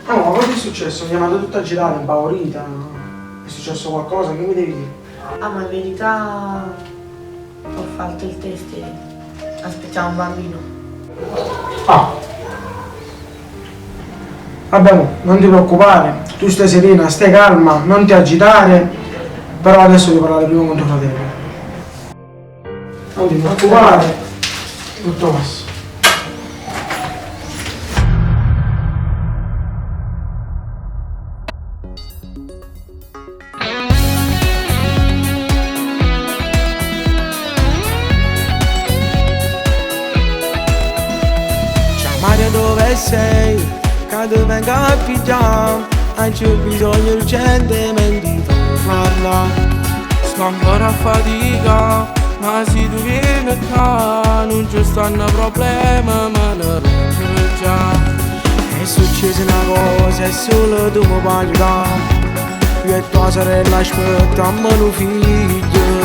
No, ma cosa è successo? Mi ha mandato tutta girata, impaurita. È successo qualcosa? Che mi devi dire? Ah, ma in verità ho fatto il test e aspettiamo un bambino. Ah. Vabbè, non ti preoccupare, tu stai serena, stai calma, non ti agitare, però adesso devo parlare prima con tuo fratello. Non ti preoccupare, tutto passa. Maria dove sei? Quando venga a pigiare, non c'è bisogno urgentemente di tornarla. Sto ancora a fatica, ma se tu vieni qua non ci stanno problemi, ma ne rompo già. È successa una cosa e solo tu mi puoi aiutare. Io e tua sorella aspettiamo un figlio.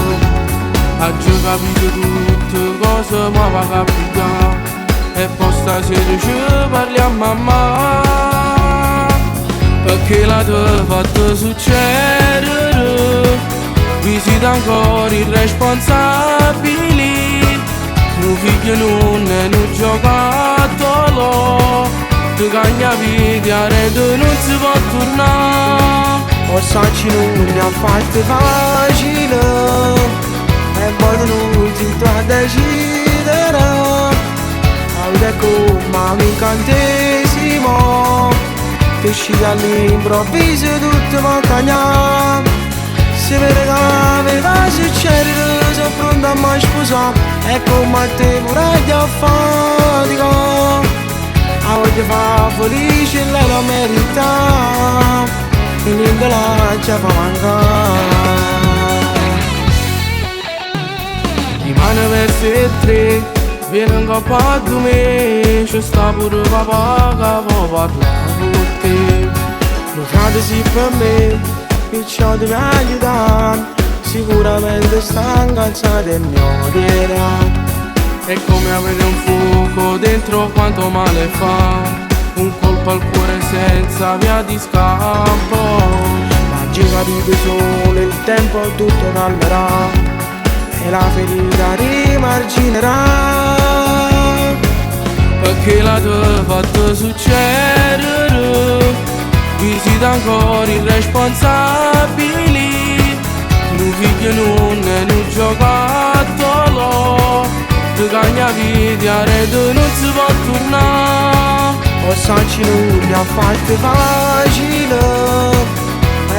Oggi ho capito tutto, cosa mi va a capitare. E poi stasera ci parliamo a mamma, perché la tua fatto succedere. Visita ancora i responsabili. Mio figlio non è un giocattolo. Tu cagna vita e tu non si può tornare. O sacci non mi ha fatto facile, e poi non ti tua decidere. Ecco, ma un incantesimo che scende all'improvviso tutto va a cagnare. Se vede che aveva succedere, sono pronto a mi sposare. Ecco, ma te vorrei già fatica. La voglio fare felice e lei la merita. E niente la ci fa mancare. Rimane verso il 3. Vieni in coppa a me, ci sta pure papà che può parlare con te. Lo frate sì per me, perciò ti mi aiuta. Sicuramente sta incazzata e mi odierà. È come avere un fuoco dentro quanto male fa. Un colpo al cuore senza via di scampo. Ma già capite solo il tempo tutto calmerà. E la ferita rimarginerà. Perché la tua fatto succedere. Visita ancora i responsabili. Mio figlio non è un giocattolo. Tu cagna vita e tu non si può tornare. O sacci non mi ha fatto facile,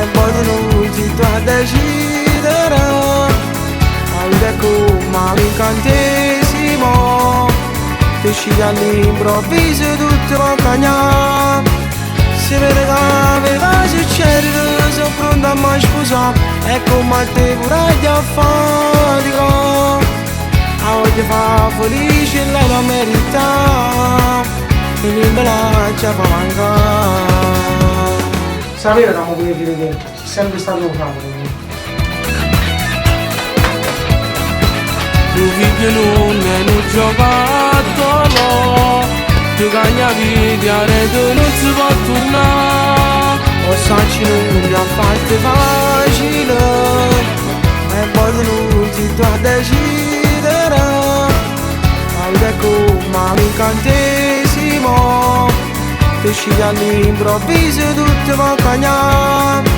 e poi non ti tua decidere. Ecco, ma un incantesimo che scende all'improvviso tutto va a cagnare. Se vede che aveva succedere, sono pronto a mi sposare. Ecco, ma te vorrei già fatica. La voglio fare felice e lei la merita. E niente la ci fa mancare. Sapere come vuoi dire che è sempre stato un capo. Tuo figlio non è un giocattolo. Tu cagna vita e tu non si può tornare. O sacci non mi ha fatto facile, e poi non ti tua decidere. Ecco, ma un incantesimo che scende all'improvviso tutto va a cagnare.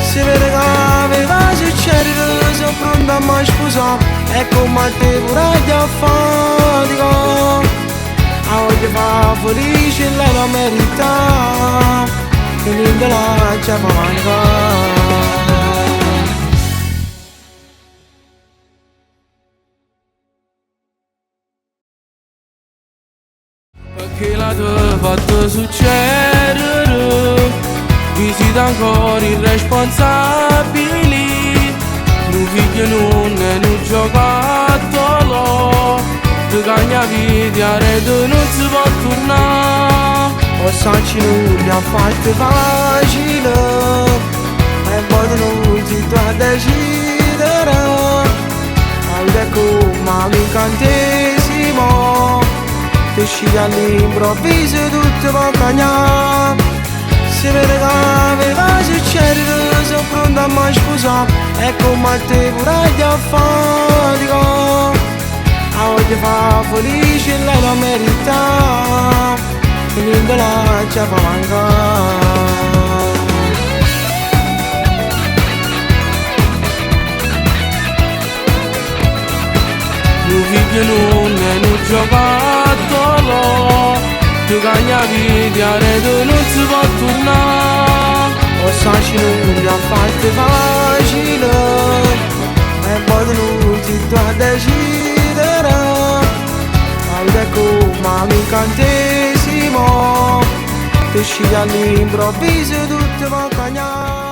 Se vede che aveva succedere, sono pronto a mi sposare. Ecco, ma te vorrei già fatica. La voglio fare felice e lei la merita. E niente la ci fa mancare. Perché la tua fatto succedere. Visita ancora i responsabili. Mio figlio non è un giocattolo. Tu cagna vita e tu non si può tornare. O sacci non mi ha fatto facile, e poi non ti tua decidere. Ecco, ma un incantesimo che scende all'improvviso tutto va a cagnare. se vedeva succede, sono pronto a mi sposare. E come te vorrei affarico, a voglio fa felice e lei la merita, e niente la ci fa mancare. Mio figlio non è un giocattolo, tu cagna via e tu non si può tornare. O sai non mi ha fatto facile, e poi non ti do a decidere. Guarda come un incantesimo, che sceglie all'improvviso tutto va a cagnare.